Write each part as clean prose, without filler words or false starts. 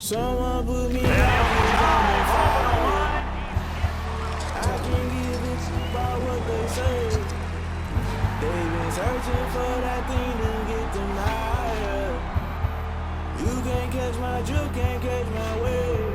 Someone put me out. I can't give a shit about what they say. They've been searching for that thing to get them higher. You can't catch my drift, can't catch my wave.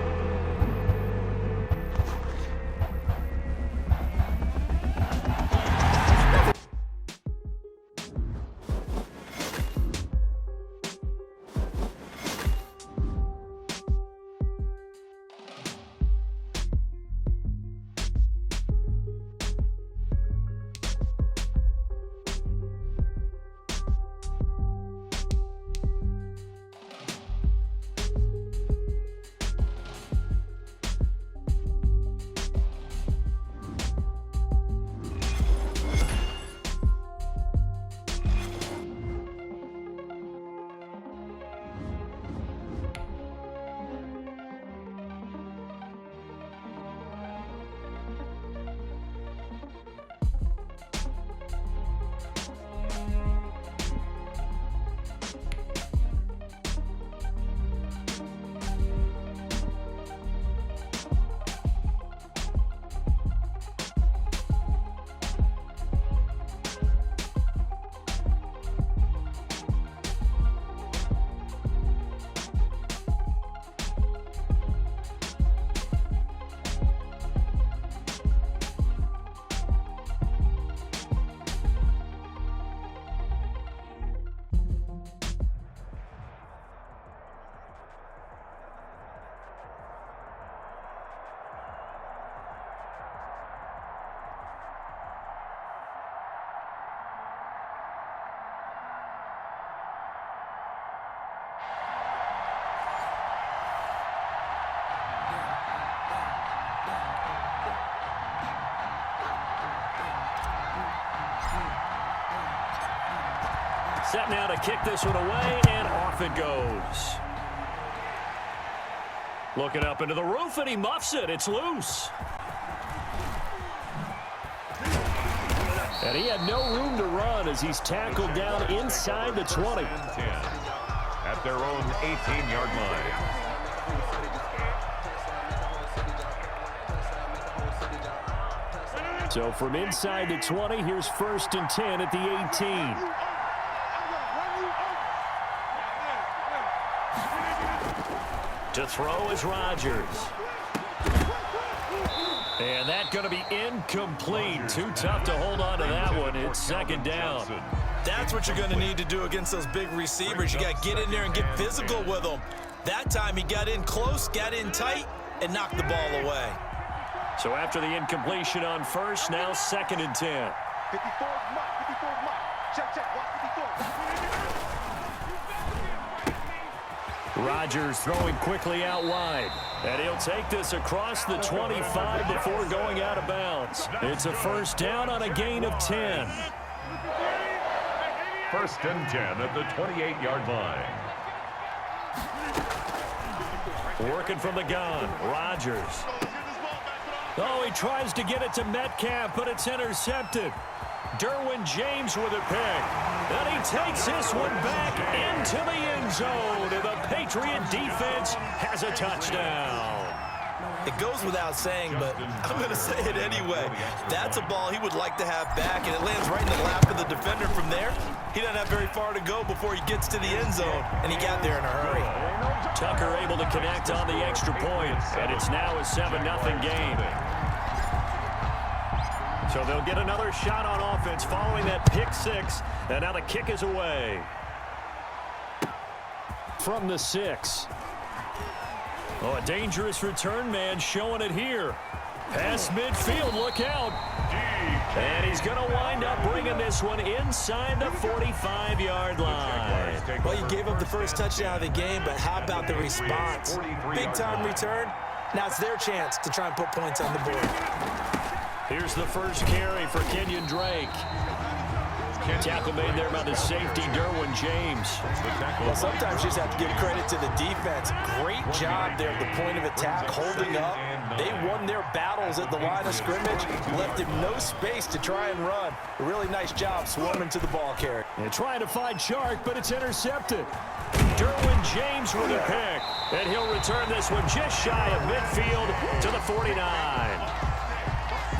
Set now to kick this one away, and off it goes. Looking up into the roof, and he muffs it. It's loose. And he had no room to run as he's tackled down inside the 20. At their own 18-yard line. So from inside the 20, here's 1st and 10 at the 18. To throw is Rodgers. And that's going to be incomplete. Too tough to hold on to that one. It's 2nd down. That's what you're going to need to do against those big receivers. You got to get in there and get physical with them. That time he got in close, got in tight, and knocked the ball away. So after the incompletion on 1st, now 2nd and 10. 54 mark, 54 mark. Check, watch 54. Rodgers throwing quickly out wide. And he'll take this across the 25 before going out of bounds. It's a 1st down on a gain of 10. 1st and 10 at the 28-yard line. Working from the gun, Rodgers. Oh, he tries to get it to Metcalf, but it's intercepted. Derwin James with a pick. And he takes this one back into the end zone. And the Patriot defense has a touchdown. It goes without saying, but I'm going to say it anyway. That's a ball he would like to have back, and it lands right in the lap of the defender from there. He doesn't have very far to go before he gets to the end zone, and he got there in a hurry. Tucker able to connect on the extra point, and it's now a 7-0 game. So they'll get another shot on offense following that pick 6, and now the kick is away. From the 6. Oh, a dangerous return man showing it here. Past midfield, look out. And he's going to wind up bringing this one inside the 45-yard line. Well, you gave up the first touchdown of the game, but how about the response? Big-time return. Now it's their chance to try and put points on the board. Here's the first carry for Kenyon Drake. Tackle made there by the safety, Derwin James. Well, sometimes you just have to give credit to the defense. Great job there at the point of attack, holding up. They won their battles at the line of scrimmage, left him no space to try and run. A really nice job swarming to the ball carrier. They're trying to find Shark, but it's intercepted. Derwin James with a pick. And he'll return this one just shy of midfield to the 49.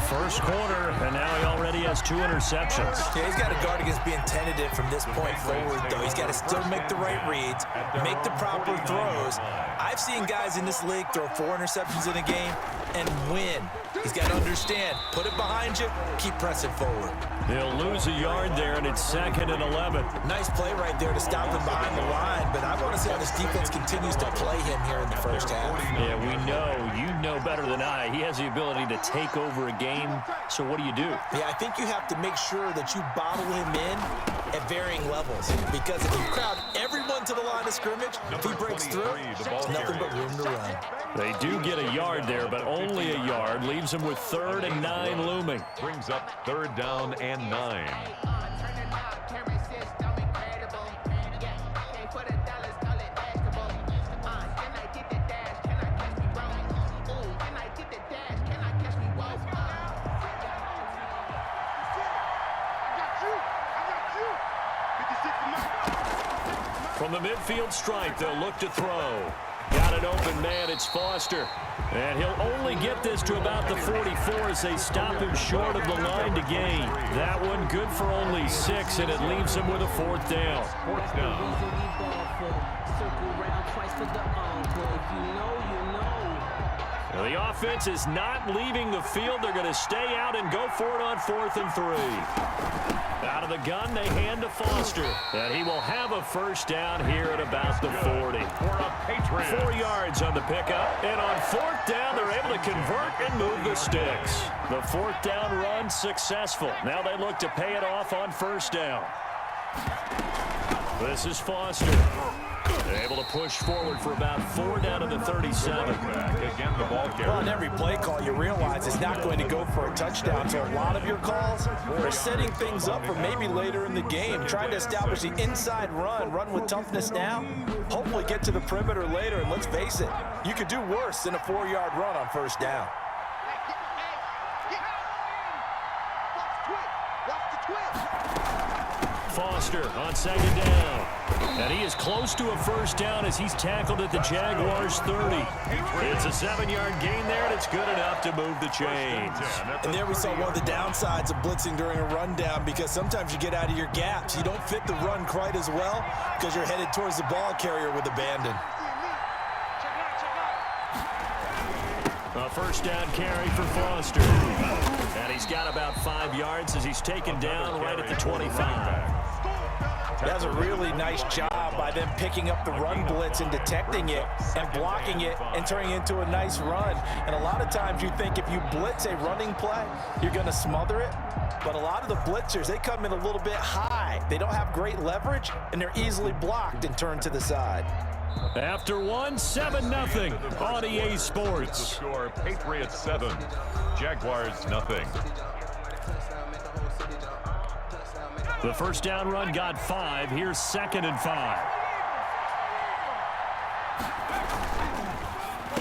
First quarter, and now he already has 2 interceptions. Yeah, he's got to guard against being tentative from this point forward, though. He's got to still make the right reads, make the proper throws. I've seen guys in this league throw 4 interceptions in a game and win. He's got to understand, put it behind you, keep pressing forward. He'll lose a yard there, and it's 2nd and 11. Nice play right there to stop him behind the line, but I want to see how this defense continues to play him here in the first half. Yeah, we know. You know better than I. He has the ability to take over a game, so what do you do? Yeah, I think you have to make sure that you bottle him in at varying levels, because if you crowd everyone to the line of scrimmage, if he breaks through, there's nothing but room to run. They do get a yard there, but only a yard. Leaves him with 3rd and 9 looming. Brings up 3rd down and 9. From the midfield stripe, they'll look to throw. Got an open man, it's Foster. And he'll only get this to about the 44 as they stop him short of the line to gain. That one good for only 6, and it leaves him with a 4th down. 4th down. Now, the offense is not leaving the field. They're going to stay out and go for it on 4th and 3. Out of the gun, they hand to Foster. And he will have a 1st down here at about the 40. 4 yards on the pickup. And on 4th down, they're able to convert and move the sticks. The 4th down run successful. Now they look to pay it off on 1st down. This is Foster. They're able to push forward for about 4 down to the 37. Again, the ball carrier. Well, on every play call, you realize it's not going to go for a touchdown. So a lot of your calls are setting things up for maybe later in the game, trying to establish the inside run with toughness now, hopefully get to the perimeter later. And let's face it, you could do worse than a 4-yard run on 1st down. Foster on 2nd down. And he is close to a 1st down as he's tackled at the Jaguars' 30. It's a 7-yard gain there, and it's good enough to move the chains. And there we saw one of the downsides of blitzing during a rundown, because sometimes you get out of your gaps. You don't fit the run quite as well because you're headed towards the ball carrier with abandon. A 1st down carry for Foster. And he's got about 5 yards as he's taken down right at the 25. That's a really nice job by them picking up the run blitz and detecting it and blocking it and turning it into a nice run. And a lot of times you think if you blitz a running play, you're going to smother it. But a lot of the blitzers, they come in a little bit high. They don't have great leverage, and they're easily blocked and turned to the side. After 7-0 on EA Sports. The score, Patriots 7, Jaguars nothing. The 1st down run got 5. Here's 2nd and 5.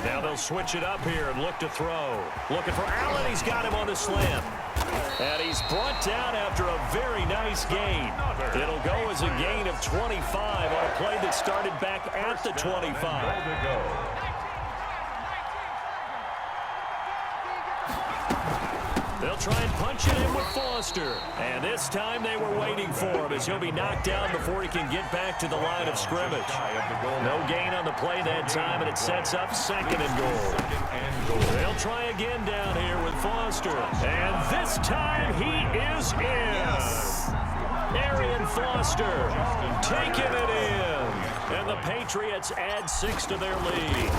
Now they'll switch it up here and look to throw. Looking for Allen. He's got him on the slant. And he's brought down after a very nice gain. It'll go as a gain of 25 on a play that started back at the 25. They'll try and punch it in with Foster. And this time they were waiting for him as he'll be knocked down before he can get back to the line of scrimmage. No gain on the play that time, and it sets up 2nd and goal. They'll try again down here with Foster. And this time he is in. Arian Foster taking it in. And the Patriots add 6 to their lead.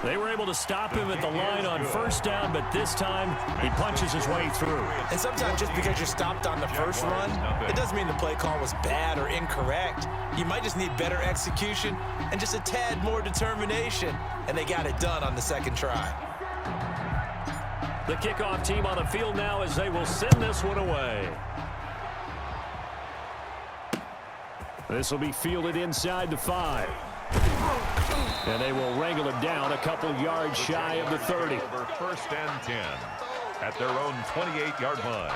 They were able to stop him at the line on 1st down, but this time he punches his way through. And sometimes just because you're stopped on the first run, it doesn't mean the play call was bad or incorrect. You might just need better execution and just a tad more determination, and they got it done on the 2nd try. The kickoff team on the field now as they will send this one away. This will be fielded inside the 5. And they will wrangle it down a couple yards shy of the 30. 1st and 10 at their own 28-yard line.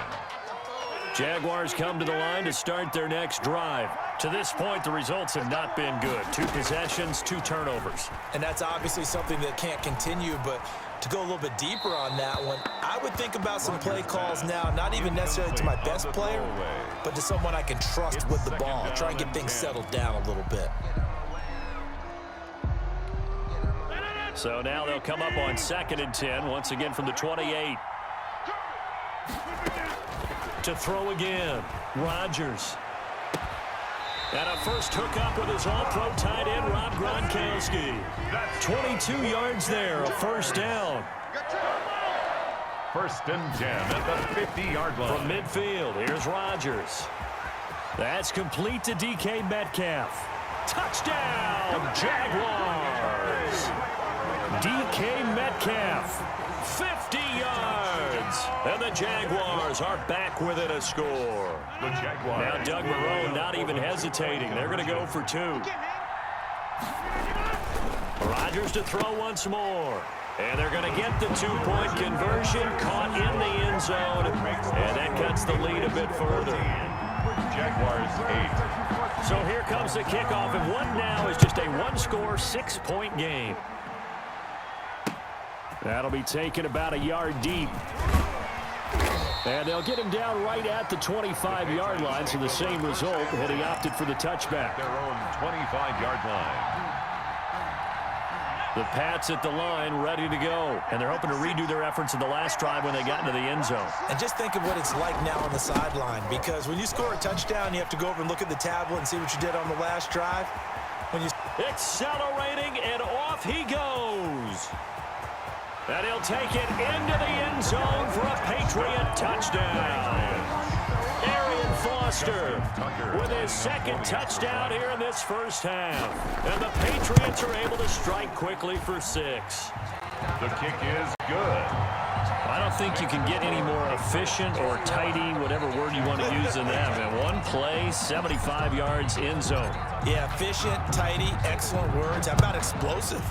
Jaguars come to the line to start their next drive. To this point, the results have not been good. 2 possessions, 2 turnovers. And that's obviously something that can't continue, but to go a little bit deeper on that one, I would think about some play calls now, not even necessarily to my best player, but to someone I can trust with the ball. Try and get things settled down a little bit. So now they'll come up on 2nd and 10, once again from the 28. To throw again, Rodgers. And a first hookup with his all-pro tight end, Rob Gronkowski. 22 yards there, a first down. 1st and 10 at the 50-yard line. From midfield, here's Rodgers. That's complete to DK Metcalf. Touchdown, Jaguars. DK Metcalf, 50 yards. And the Jaguars are back within a score. The Jaguars. Now Doug Marrone not even hesitating. They're going to go for 2. Rodgers to throw once more. And they're going to get the 2-point conversion, caught in the end zone. And that cuts the lead a bit further. Jaguars 8. So here comes the kickoff, and what now is just a 1-score, 6-point game. That'll be taken about a yard deep. And they'll get him down right at the 25-yard line, so the same result, and he opted for the touchback. Their own 25-yard line. The Pats at the line, ready to go. And they're hoping to redo their efforts in the last drive when they got into the end zone. And just think of what it's like now on the sideline, because when you score a touchdown, you have to go over and look at the tablet and see what you did on the last drive. When you accelerating, and off he goes. And he'll take it into the end zone for a Patriot touchdown. Arian Foster with his 2nd touchdown here in this first half. And the Patriots are able to strike quickly for 6. The kick is good. I don't think you can get any more efficient or tidy, whatever word you want to use in that. And 1 play, 75 yards, end zone. Yeah, efficient, tidy, excellent words. How about explosive?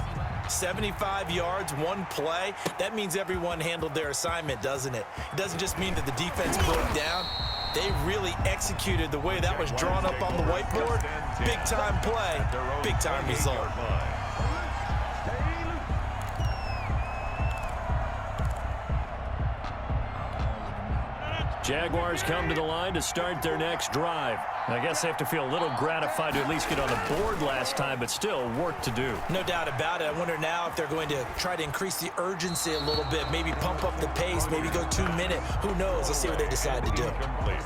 75 yards, 1 play. That means everyone handled their assignment, doesn't it? It doesn't just mean that the defense broke down. They really executed the way that was drawn up on the whiteboard. Big-time play, big-time result. Jaguars come to the line to start their next drive. I guess they have to feel a little gratified to at least get on the board last time, but still work to do. No doubt about it. I wonder now if they're going to try to increase the urgency a little bit, maybe pump up the pace, maybe go 2-minute. Who knows? Let's see what they decide to do.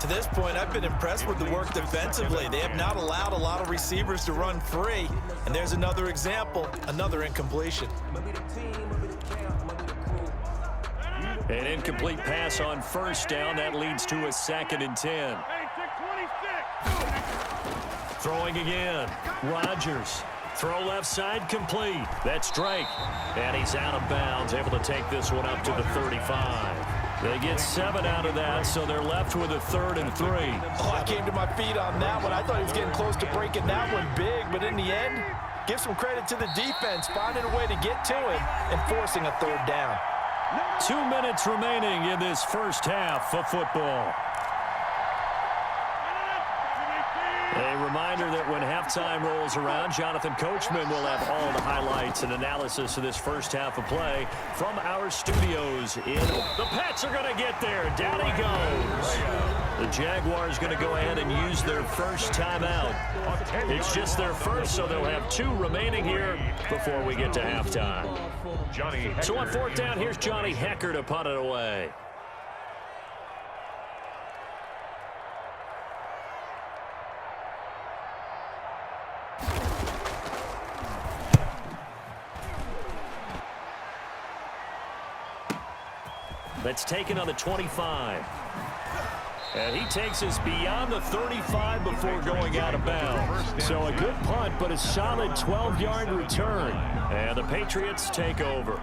To this point, I've been impressed with the work defensively. They have not allowed a lot of receivers to run free. And there's another example, another incompletion. An incomplete pass on first down. That leads to a 2nd and 10. Throwing again. Rodgers. Throw left side complete. That's Drake. And he's out of bounds. Able to take this one up to the 35. They get 7 out of that, so they're left with a 3rd and 3. Oh, I came to my feet on that one. I thought he was getting close to breaking that one big, but in the end, give some credit to the defense, finding a way to get to him and forcing a 3rd down. 2 minutes remaining in this first half of football. A reminder that when halftime rolls around, Jonathan Coachman will have all the highlights and analysis of this first half of play from our studios in. The Pats are going to get there. Down he goes. The Jaguars going to go ahead and use their first timeout. It's just their first, so they'll have 2 remaining here before we get to halftime. So on 4th down, here's Johnny Hecker to punt it away. That's taken on the 25. And he takes us beyond the 35 before going out of bounds. So a good punt, but a solid 12-yard return. And the Patriots take over.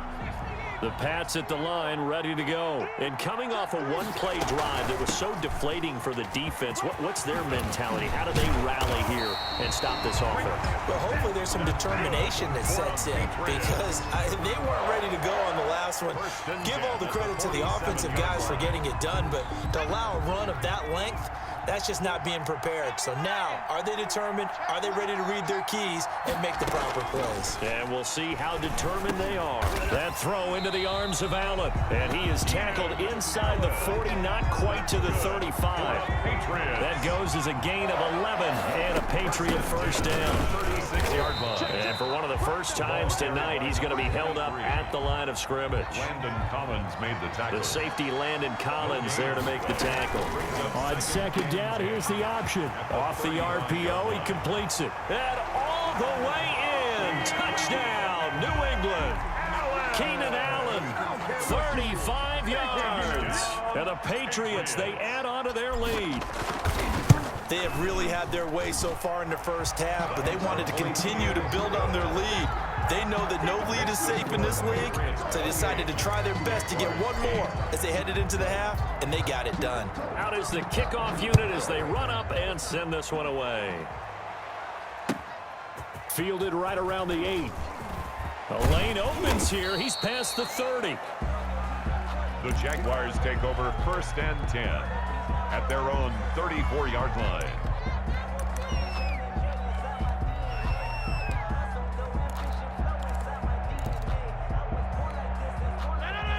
The Pats at the line, ready to go. And coming off a one-play drive that was so deflating for the defense, what's their mentality? How do they rally here and stop this offense? Well, hopefully there's some determination that sets in because they weren't ready to go on the last one. Give all the credit to the offensive guys for getting it done, but to allow a run of that length, that's just not being prepared. So now, are they determined? Are they ready to read their keys and make the proper plays? And we'll see how determined they are. That throw into the arms of Allen. And he is tackled inside the 40, not quite to the 35. That goes as a gain of 11 and a Patriot first down. 36-yard line. And for one of the first times tonight, he's going to be held up at the line of scrimmage. Landon Collins made the tackle. The safety, Landon Collins, there to make the tackle. On second down, here's the option. Off the RPO, he completes it. And all the way in. Touchdown, New England. Keenan Allen, 35 yards. And the Patriots, they add on to their lead. They have really had their way so far in the first half, but they wanted to continue to build on their lead. They know that no lead is safe in this league, so they decided to try their best to get one more as they headed into the half, and they got it done. Out is the kickoff unit as they run up and send this one away. Fielded right around the 8. The lane opens here. He's past the 30. The Jaguars take over 1st and 10 at their own 34-yard line.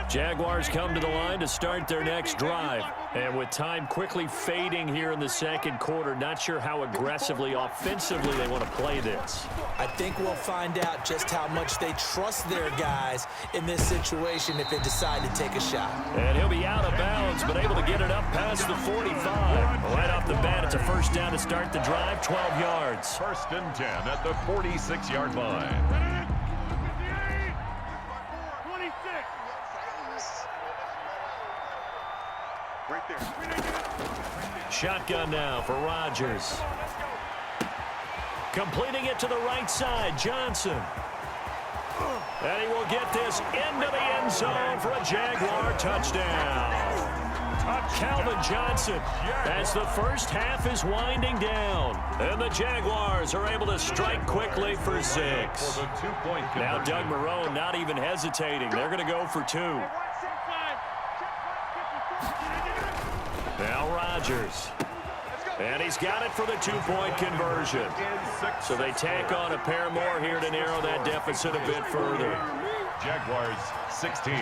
Jaguars come to the line to start their next drive. And with time quickly fading here in the second quarter, not sure how aggressively, offensively they want to play this. I think we'll find out just how much they trust their guys in this situation if they decide to take a shot. And he'll be out of bounds, but able to get it up past the 45. Right off the bat, it's a first down to start the drive, 12 yards. 1st and 10 at the 46-yard line. Shotgun now for Rodgers. Completing it to the right side, Johnson. And he will get this into the end zone for a Jaguar touchdown. Calvin Johnson as the first half is winding down. And the Jaguars are able to strike quickly for 6. Now Doug Marrone not even hesitating. They're going to go for 2. Now Rodgers. And he's got it for the 2-point conversion. So they tack on a pair more here to narrow that deficit a bit further. Jaguars 16.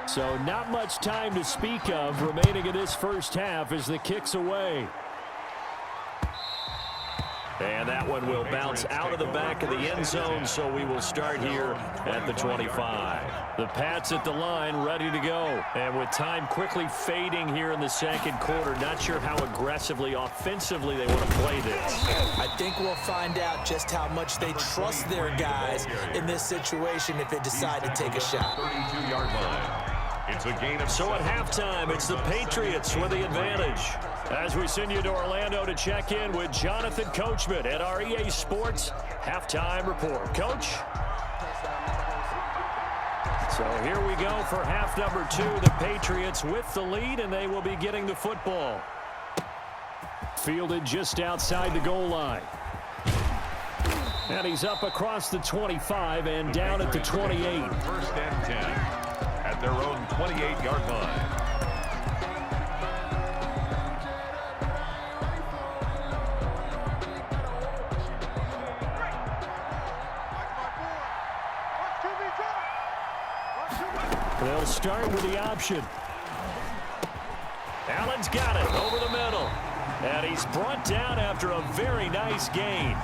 So not much time to speak of remaining in this first half as the kick's away. And that one will bounce out of the back of the end zone, so we will start here at the 25. The Pats at the line, ready to go. And with time quickly fading here in the second quarter, not sure how aggressively, offensively they want to play this. I think we'll find out just how much they trust their guys in this situation if they decide to take a shot. 32-yard line. It's a gain of So at halftime, it's the Patriots with the advantage. As we send you to Orlando to check in with Jonathan Coachman at our EA Sports Halftime Report. Coach? So here we go for half number 2. The Patriots with the lead, and they will be getting the football. Fielded just outside the goal line. And he's up across the 25 and down at the 28. 1st and 10 at their own 28-yard line. They'll start with the option. Allen's got it over the middle. And he's brought down after a very nice gain.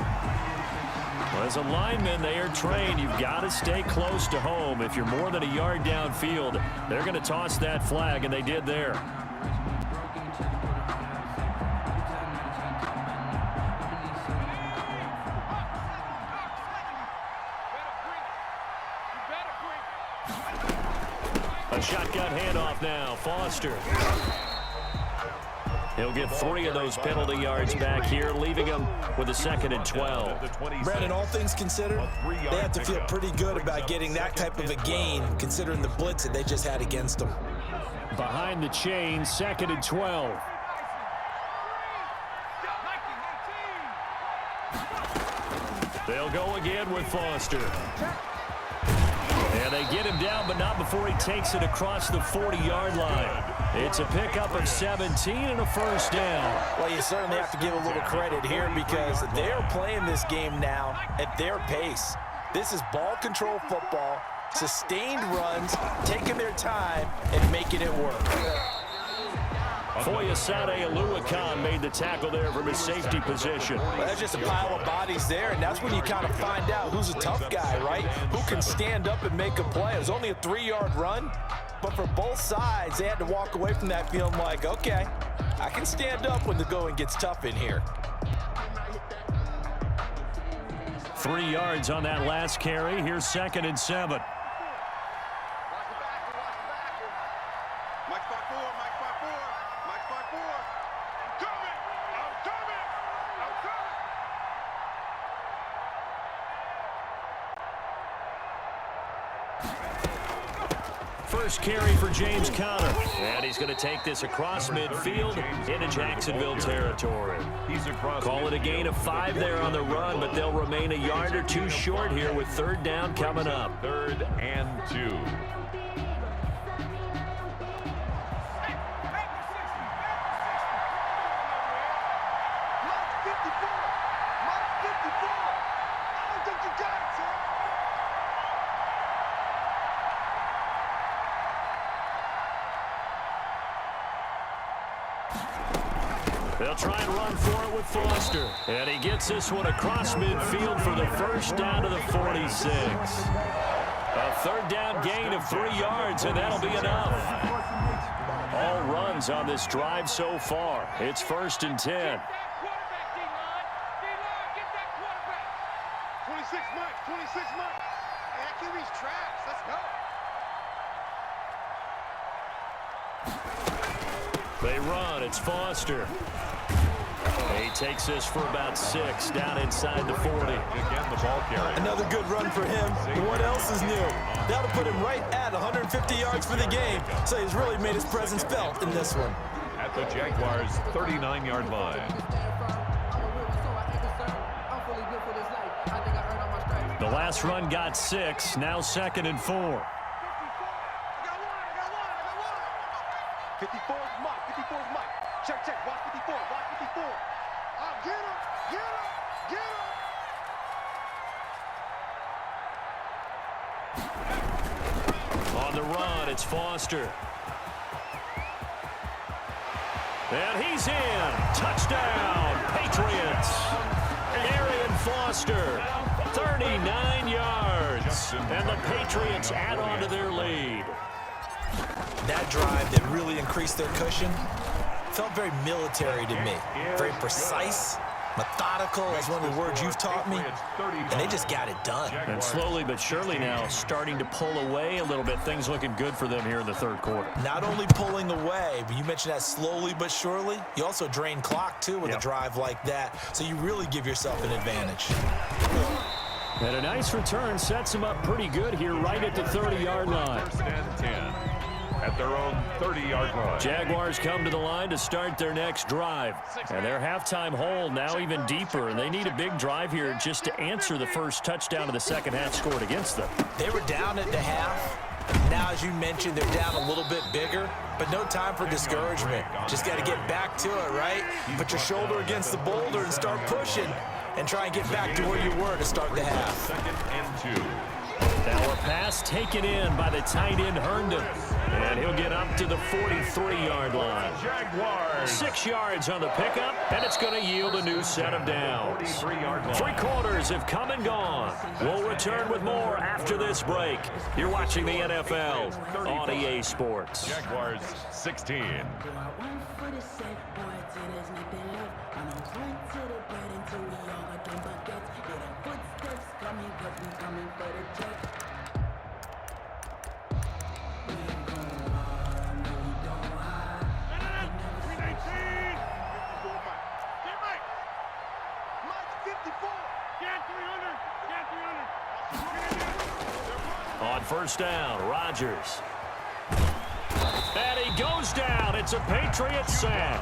Well, as a lineman, they are trained. You've got to stay close to home. If you're more than a yard downfield, they're going to toss that flag, and they did there. A shotgun handoff now. Foster. He'll get 3 of those penalty yards back here, leaving him with a 2nd and 12. Brandon, all things considered, they have to feel pretty good about getting that type of a gain, considering the blitz that they just had against them. Behind the chain, 2nd and 12. They'll go again with Foster. And they get him down, but not before he takes it across the 40-yard line. It's a pickup of 17 and a first down. Well, you certainly have to give a little credit here because they're playing this game now at their pace. This is ball control football, sustained runs, taking their time, and making it work. Foyesade Oluwakan made the tackle there from his safety position. Well, that's just a pile of bodies there, and that's when you kind of find out who's a tough guy, right? Who can stand up and make a play. It was only a 3-yard run, but for both sides, they had to walk away from that feeling like, okay, I can stand up when the going gets tough in here. 3 yards on that last carry. Here's 2nd and 7. First carry for James Conner. And he's going to take this across midfield into Jacksonville territory. Call it a gain of 5 there on the run, but they'll remain a yard or 2 short here with 3rd down coming up. 3rd and 2. They'll try and run for it with Foster. And he gets this one across midfield for the first down to the 46. A 3rd down gain of 3 yards, and that'll be enough. All runs on this drive so far. It's 1st and 10. 26 Mike, 26 Mike. That QB's trash. Let's go. They run. It's Foster. He takes this for about 6 down inside the 40. Again, the ball carrier. Another good run for him. What else is new? That'll put him right at 150 yards for the game. So he's really made his presence felt in this one. At the Jaguars' 39-yard line. The last run got 6. Now 2nd and 4. 54 Mike, 54 Mike. Check, check. Watch 54, watch 54. Get him, get him, get him. On the run, it's Foster. And he's in. Touchdown, Patriots. Arian Foster, 39 yards. And the Patriots add on to their lead. That drive that really increased their cushion felt very military to me. Very precise, methodical, that's one of the words you've taught me, and they just got it done. And slowly but surely now starting to pull away a little bit. Things looking good for them here in the 3rd quarter. Not only pulling away, but you mentioned that slowly but surely. You also drain clock, too, with a drive like that, so you really give yourself an advantage. And a nice return sets them up pretty good here right at the 30-yard line. 1st and 10. At their own 30-yard line. Jaguars come to the line to start their next drive. And their halftime hole now even deeper, and they need a big drive here just to answer the first touchdown of the second half scored against them. They were down at the half. Now, as you mentioned, they're down a little bit bigger, but no time for discouragement. Just got to get back to it, right? Put your shoulder against the boulder and start pushing and try and get back to where you were to start the half. 2nd and 2. Now a pass taken in by the tight end Herndon. And he'll get up to the 43-yard line. Jaguars. 6 yards on the pickup, and it's going to yield a new set of downs. 43-yard line. 3 quarters have come and gone. We'll return with more after this break. You're watching the NFL on EA Sports. Jaguars 16. On first down, Rodgers. And he goes down. It's a Patriot sack.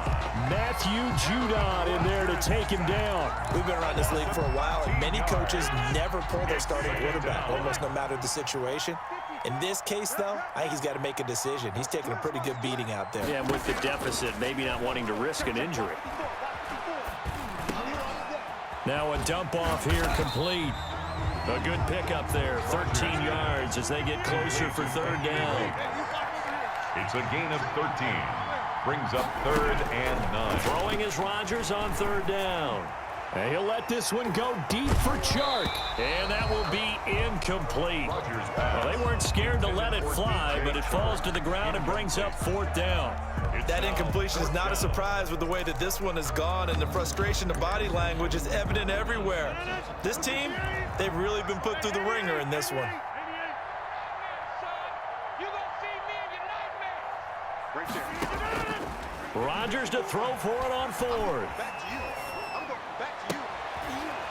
Matthew Judon in there to take him down. We've been around this league for a while, and many coaches never pull their starting quarterback, almost no matter the situation. In this case, though, I think he's got to make a decision. He's taking a pretty good beating out there. Yeah, with the deficit, maybe not wanting to risk an injury. Now a dump off here complete. A good pickup there, 13 yards as they get closer for third down. It's a gain of 13. Brings up 3rd and 9. Throwing is Rodgers on third down. And he'll let this one go deep for Chark. And that will be incomplete. Well, they weren't scared to let it fly, but it falls to the ground and brings up 4th down. That incompletion is not a surprise with the way that this one has gone, and the frustration, the body language is evident everywhere. This team, they've really been put through the ringer in this one. Rodgers to throw for it on 4th.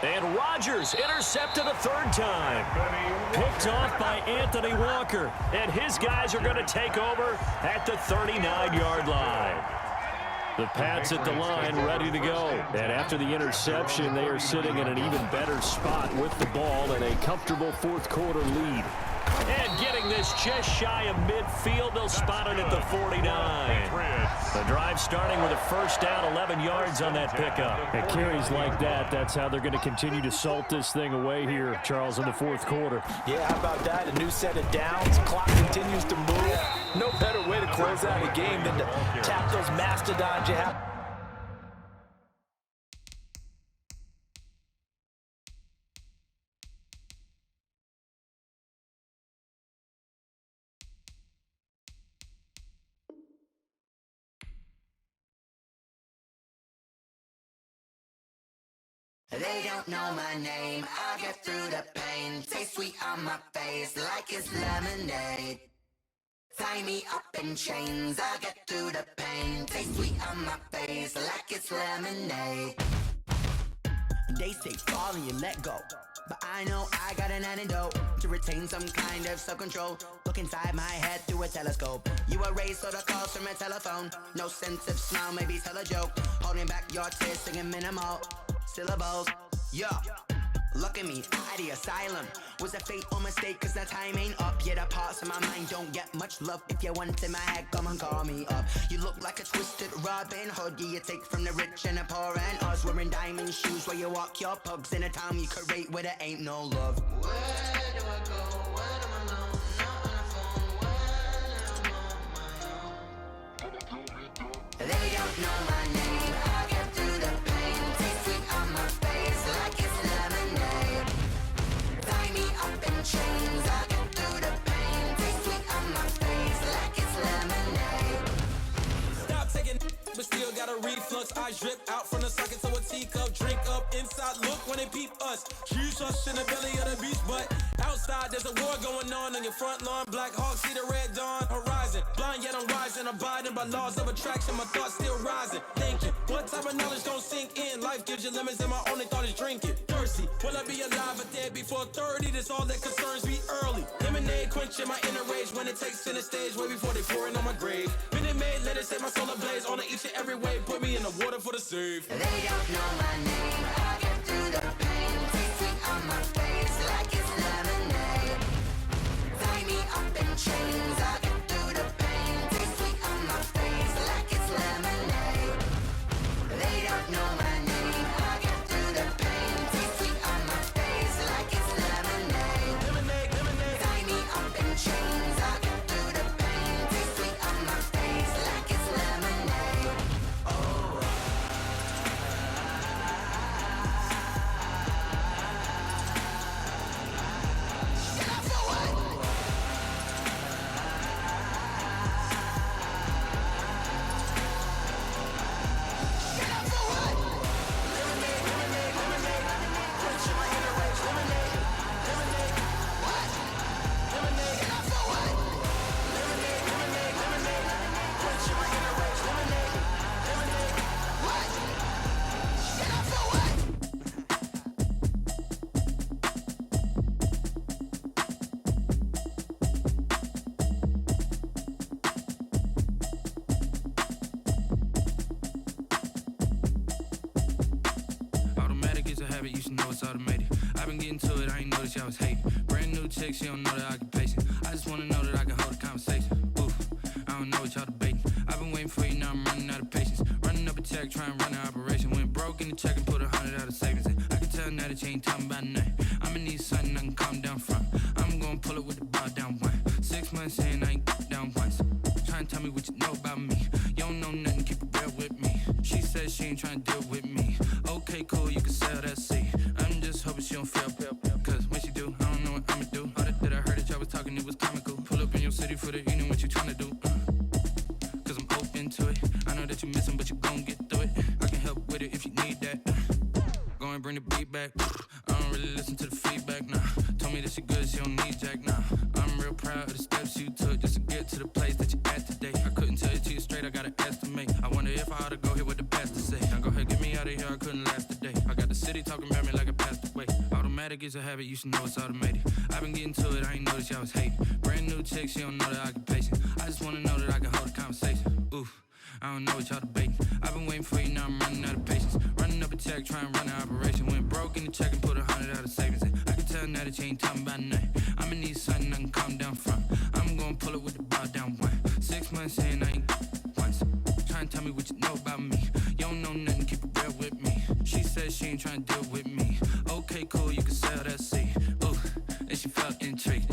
And Rodgers intercepted a 3rd time. Picked off by Anthony Walker. And his guys are going to take over at the 39-yard line. The Pats at the line ready to go. And after the interception, they are sitting in an even better spot with the ball and a comfortable 4th quarter lead. And getting this just shy of midfield, they'll spot it at the 49. The drive starting with a first down, 11 yards on that pickup. And carries like that, that's how they're going to continue to salt this thing away here, Charles, in the 4th quarter. Yeah, how about that? A new set of downs. Clock continues to move. No better way to close out a game than to tap those mastodons you have. They don't know my name, I get through the pain. Taste sweet on my face like it's lemonade. Tie me up in chains, I get through the pain. Taste sweet on my face like it's lemonade. They say fall and you let go, but I know I got an antidote to retain some kind of self-control. Look inside my head through a telescope. You erase all the calls from a telephone. No sense of smile, maybe tell a joke. Holding back your tears, singing minimal syllables. Yeah, look at me, out the asylum. Was a fate or mistake, cause the time ain't up. Yeah, the parts of my mind don't get much love. If you want in my head, come and call me up. You look like a twisted Robin Hood. Yeah, you take from the rich and the poor and us. Wearing diamond shoes where you walk your pugs in a town you create where there ain't no love. Where do I go when I'm alone? Not on the phone, when I'm on my own. They don't know my name, I get through the pain. Taste sweet on my face like it's lemonade. Tie me up in chains, I get through the pain. Taste sweet on my face like it's lemonade. Stop taking but still got a reflux. Eyes drip out from the socket to a teacup. Drink up inside, look when they peep us. Shoes us in the belly of the beast, but outside there's a war going on your front lawn. Black Hawk see the red dawn horizon. Blind yet I'm rising, abiding by laws of attraction. My thoughts still rising. Thinking, what type of knowledge don't sink in? Life gives you lemons and my only thought is drinking. Thirsty, will I be alive or dead before 30? That's all that concerns me early. Lemonade quenching my inner rage when it takes center stage way before they pouring on my grave. Been it made, let it set my soul ablaze on each and every way. Put me in the water for the save. They don't know my name, I get through the pain. Taste sweet on my face like it's lemonade. Tie me up in chains, I get through the pain. Taste sweet on my face like it's lemonade. They don't know my name, I get through the pain. Taste sweet on my face like it's lemonade. Lemonade, lemonade. Tie me up in chains, I get through the pain. Taste sweet on my face like it's lemonade. Oh. notice y'all was hating. Brand new chick, she don't know the occupation. I just wanna know that I can hold a conversation. Oof, I don't know what y'all debating. I've been waiting for you, now I'm running out of patience. Running up a check, trying to run an operation. Went broke in the check and put 100 out of savings in. I can tell now that you ain't talking about nothing. I'ma need something I can calm down from. I'm gonna pull it with the bar down one. 6 months in, I ain't down once. Trying to tell me what you know about me. You don't know nothing, keep it real with me. She said she ain't trying to deal with me. Okay, cool, you can sell that seat. I'm just hoping she don't fail. Cause when she do, I don't know what I'ma do. All that I heard that y'all was talking, it was comical. Pull up in your city for the evening, what you trying to do? Cause I'm open to it. I know that you missing, but you gon' get through it. I can help with it if you need that. Go and bring the beat back. I don't really listen to the feedback, nah. Told me that she good, she don't need jack, nah. I'm real proud of the steps you took just to get to the place that you at today. I couldn't tell you to you straight, I gotta estimate. I wonder if I ought to go here with the pastor say. Now go ahead, get me out of here, I couldn't last a day. I got the city talking about me like I passed away. Automatic is a habit, you should know it's automated. I've been getting to it, I ain't noticed y'all was hating. Brand new chick, she don't know the occupation. I just wanna know that I can hold a conversation. Oof, I don't know what y'all debating. I've been waiting for you, now I'm running out of patience. Running up a check, trying to run an operation. Went broke in the check and put 100 out of savings in. I can tell now that you ain't talking about nothing. I'ma need something I can calm down from. I'm gonna pull it with the bar down one. 6 months in, I ain't once. Trying to tell me what you know about me. You don't know nothing, keep it real with me. She said she ain't trying to deal with me. Okay, cool, you can sell that seat. Ooh, and she felt intrigued.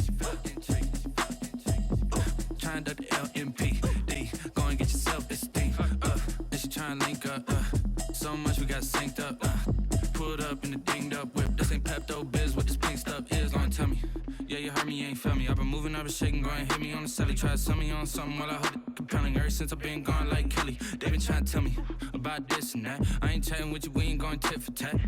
Trying to duck the LMPD. Go and get your self-esteem. And she trying to link up. So much we got synced up. Pulled up in the dinged up whip. This ain't Pepto-Biz, what this pink stuff is. Go and tell me. Yeah, you heard me, you ain't felt me. I've been moving, I've been shaking, go and hit me on the celly. Try to sell me on something while I hold it compelling. Ever since I've been gone like Kelly, they been trying to tell me about this and that. I ain't chatting with you, we ain't going tit for tat.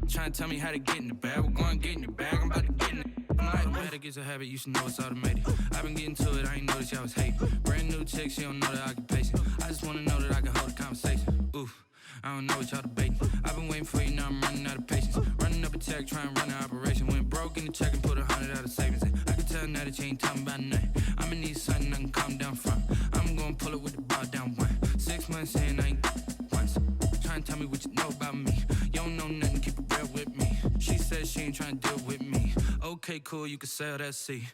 Trying to tell me how to get in the bag, we're going to get in the bag, I'm about to get in it. Automatic is a habit, you should know it's automated. I've been getting to it, I ain't noticed y'all was hating. Brand new chick, she don't know the occupation. I just wanna know that I can hold a conversation. Oof, I don't know what y'all debating. I've been waiting for you, now I'm running out of patience. Running up a check, trying to run an operation. Went broke in the check and put 100 out of savings in. I can tell now that you ain't talking about nothing. I'ma need something I can calm down from. I'm gonna pull it with the bar down one. 6 months in, I ain't once. Trying to tell me what you know about me. You don't know nothing, keep it real with me. She said she ain't trying to deal with me. Okay, cool, you can sell that seat.